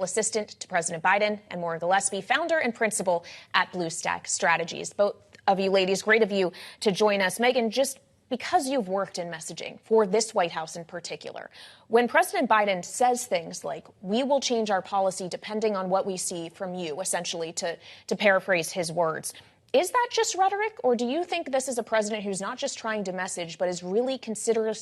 assistant to President Biden, and Maura Gillespie, founder and principal at Blue Stack Strategies. Both of you ladies, great of you to join us. Megyn, just because you've worked in messaging for this White House in particular, when President Biden says things like, we will change our policy depending on what we see from you, essentially, to paraphrase his words, is that just rhetoric, or do you think this is a president who's not just trying to message, but is really considering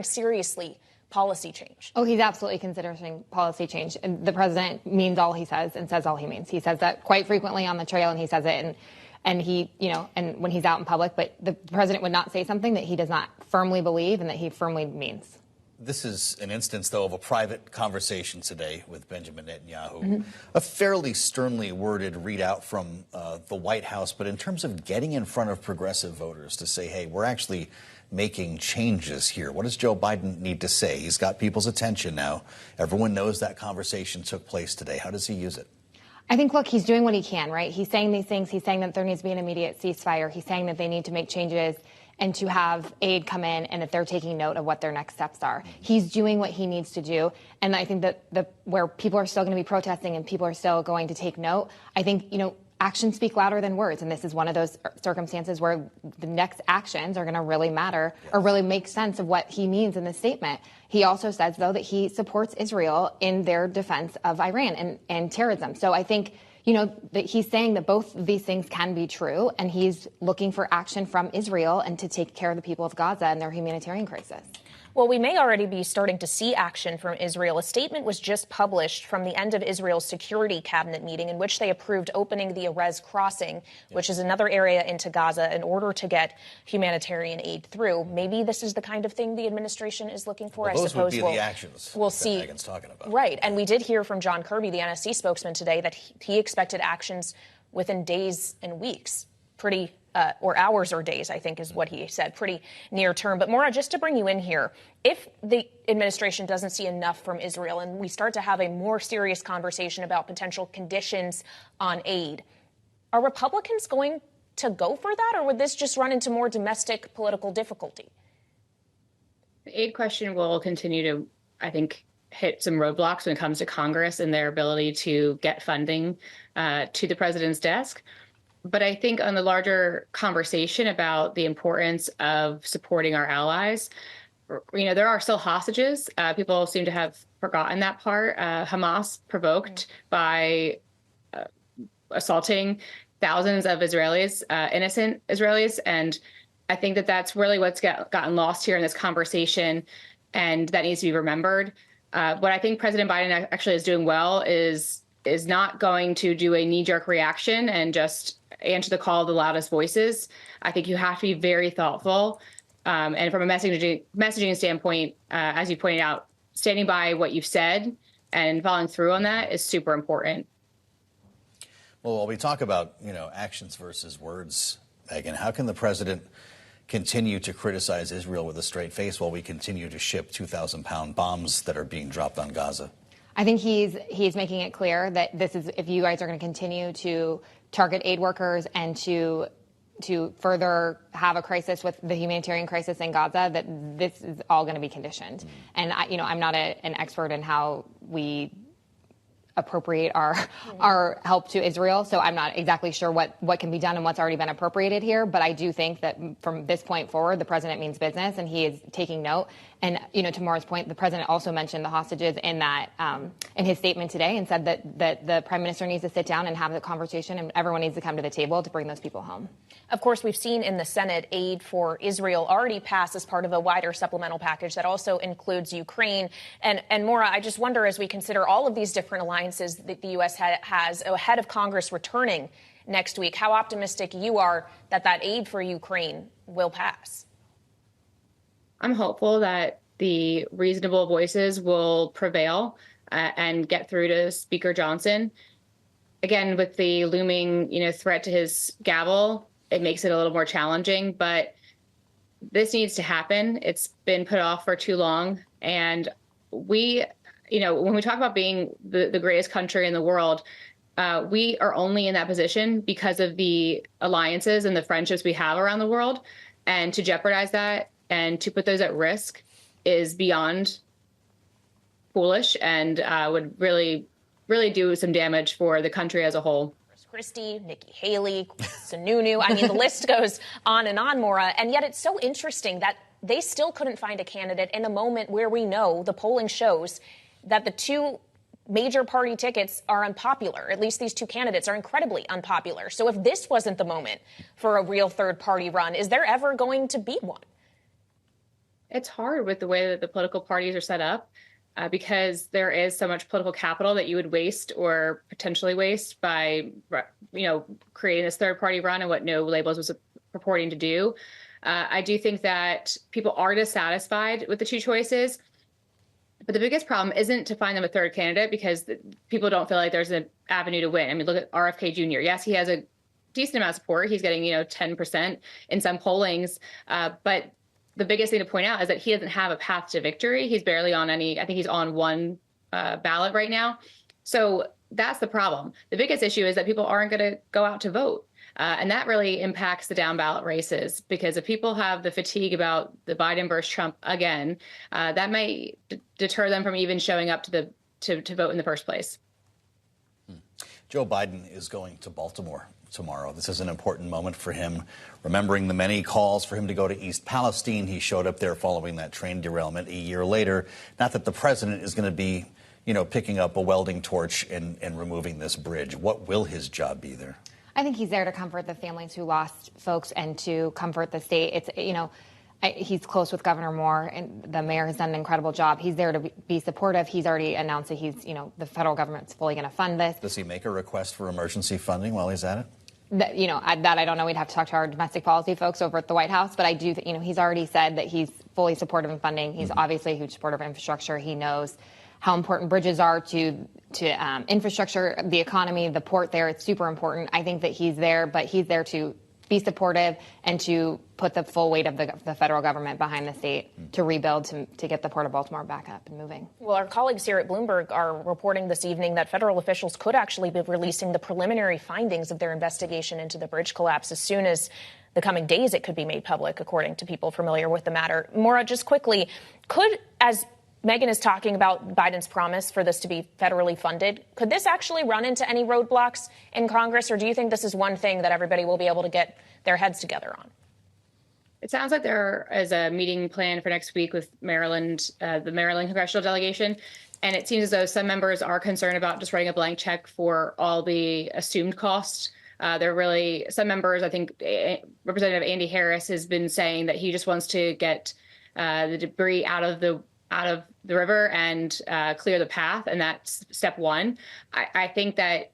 seriously policy change? Oh, he's absolutely considering policy change. And the president means all he says and says all he means. He says that quite frequently on the trail, and he says it and he, and when he's out in public. But the president would not say something that he does not firmly believe and that he firmly means. This is an instance, though, of a private conversation today with Benjamin Netanyahu. A fairly sternly worded readout from the White House. But in terms of getting in front of progressive voters to say, hey, we're actually making changes here, what does Joe Biden need to say? He's got people's attention now. Everyone knows that conversation took place today. How does he use it? I think, look, he's doing what he can, right? He's saying these things. He's saying that there needs to be an immediate ceasefire. He's saying that they need to make changes and to have aid come in and that they're taking note of what their next steps are. He's doing what he needs to do. And I think that where people are still going to be protesting and people are still going to take note, I think, actions speak louder than words. And this is one of those circumstances where the next actions are going to really matter or really make sense of what he means in this statement. He also says, though, that he supports Israel in their defense of Iran and terrorism. So I think, that he's saying that both of these things can be true, and he's looking for action from Israel and to take care of the people of Gaza and their humanitarian crisis. Well, we may already be starting to see action from Israel. A statement was just published from the end of Israel's Security Cabinet meeting in which they approved opening the Erez crossing, which is another area into Gaza, in order to get humanitarian aid through. Maybe this is the kind of thing the administration is looking for. Well, those would be the actions we'll see. Megyn's talking about. Right. And we did hear from John Kirby, the NSC spokesman, today that he expected actions within days and weeks. Or hours or days, I think is what he said, pretty near term. But Maura, just to bring you in here, if the administration doesn't see enough from Israel and we start to have a more serious conversation about potential conditions on aid, are Republicans going to go for that, or would this just run into more domestic political difficulty? The aid question will continue to, I think, hit some roadblocks when it comes to Congress and their ability to get funding to the president's desk. But I think on the larger conversation about the importance of supporting our allies, there are still hostages. People seem to have forgotten that part. Hamas provoked by assaulting thousands of Israelis, innocent Israelis. And I think that that's really what's gotten lost here in this conversation, and that needs to be remembered. What I think President Biden actually is doing well is not going to do a knee-jerk reaction and just answer the call of the loudest voices. I think you have to be very thoughtful. And from a messaging standpoint, as you pointed out, standing by what you've said and following through on that is super important. Well, while we talk about, actions versus words, Megyn, how can the president continue to criticize Israel with a straight face while we continue to ship 2,000-pound bombs that are being dropped on Gaza? I think he's making it clear that this is, if you guys are going to continue to target aid workers and to further have a crisis with the humanitarian crisis in Gaza, that this is all going to be conditioned. And I'm not an expert in how we appropriate our help to Israel, so I'm not exactly sure what can be done and what's already been appropriated here. But I do think that from this point forward, the president means business, and he is taking note. And to Maura's point, the president also mentioned the hostages in that in his statement today, and said that the prime minister needs to sit down and have the conversation, and everyone needs to come to the table to bring those people home. Of course, we've seen in the Senate aid for Israel already pass as part of a wider supplemental package that also includes Ukraine. And Maura, I just wonder, as we consider all of these different alliances that the U.S. has ahead of Congress returning next week, how optimistic you are that aid for Ukraine will pass? I'm hopeful that the reasonable voices will prevail and get through to Speaker Johnson. Again, with the looming, threat to his gavel, it makes it a little more challenging, but this needs to happen. It's been put off for too long. And we, when we talk about being the greatest country in the world, we are only in that position because of the alliances and the friendships we have around the world. And to jeopardize that and to put those at risk is beyond foolish and would really do some damage for the country as a whole. Christie, Nikki Haley, Sununu. I mean, the list goes on and on, Maura. And yet it's so interesting that they still couldn't find a candidate in a moment where we know the polling shows that the two major party tickets are unpopular. At least these two candidates are incredibly unpopular. So if this wasn't the moment for a real third party run, is there ever going to be one? It's hard with the way that the political parties are set up. Because there is so much political capital that you would waste or potentially waste by, creating this third party run and what No Labels was purporting to do. I do think that people are dissatisfied with the two choices. But the biggest problem isn't to find them a third candidate because people don't feel like there's an avenue to win. I mean, look at RFK Jr. Yes, he has a decent amount of support. He's getting, 10% in some pollings. But the biggest thing to point out is that he doesn't have a path to victory. He's barely on any, I think he's on one ballot right now. So that's the problem. The biggest issue is that people aren't going to go out to vote. And that really impacts the down ballot races, because if people have the fatigue about the Biden versus Trump again, that may deter them from even showing up to vote in the first place. Joe Biden is going to Baltimore tomorrow. This is an important moment for him, remembering the many calls for him to go to East Palestine. He showed up there following that train derailment a year later. Not that the president is going to be, picking up a welding torch and removing this bridge. What will his job be there? I think he's there to comfort the families who lost folks and to comfort the state. It's, he's close with Governor Moore, and the mayor has done an incredible job. He's there to be supportive. He's already announced that the federal government's fully going to fund this. Does he make a request for emergency funding while he's at it? That I don't know. We'd have to talk to our domestic policy folks over at the White House. But I do, he's already said that he's fully supportive in funding. He's obviously a huge supporter of infrastructure. He knows how important bridges are to infrastructure, the economy, the port there. It's super important. I think that he's there, but he's there to be supportive and to put the full weight of the federal government behind the state to rebuild, to get the Port of Baltimore back up and moving. Well, our colleagues here at Bloomberg are reporting this evening that federal officials could actually be releasing the preliminary findings of their investigation into the bridge collapse as soon as the coming days. It could be made public, according to people familiar with the matter. Maura, just quickly, as Megan is talking about Biden's promise for this to be federally funded, could this actually run into any roadblocks in Congress, or do you think this is one thing that everybody will be able to get their heads together on? It sounds like there is a meeting planned for next week with Maryland, the Maryland congressional delegation. And it seems as though some members are concerned about just writing a blank check for all the assumed costs. Some members, I think Representative Andy Harris has been saying that he just wants to get the debris out of the river and clear the path. And that's step one. I think that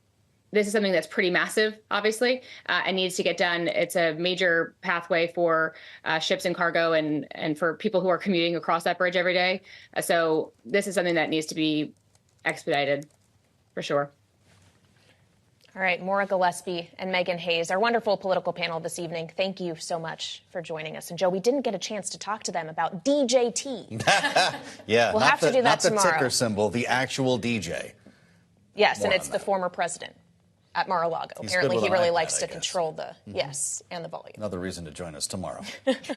this is something that's pretty massive, obviously, and needs to get done. It's a major pathway for ships and cargo and for people who are commuting across that bridge every day. So this is something that needs to be expedited, for sure. All right, Maura Gillespie and Megan Hayes, our wonderful political panel this evening. Thank you so much for joining us. And Joe, we didn't get a chance to talk to them about DJT. Yeah, we'll have to do that tomorrow. Not the ticker symbol, the actual DJ. Yes, and it's the former president at Mar-a-Lago. Apparently, he really likes to control the yes and the volume. Another reason to join us tomorrow.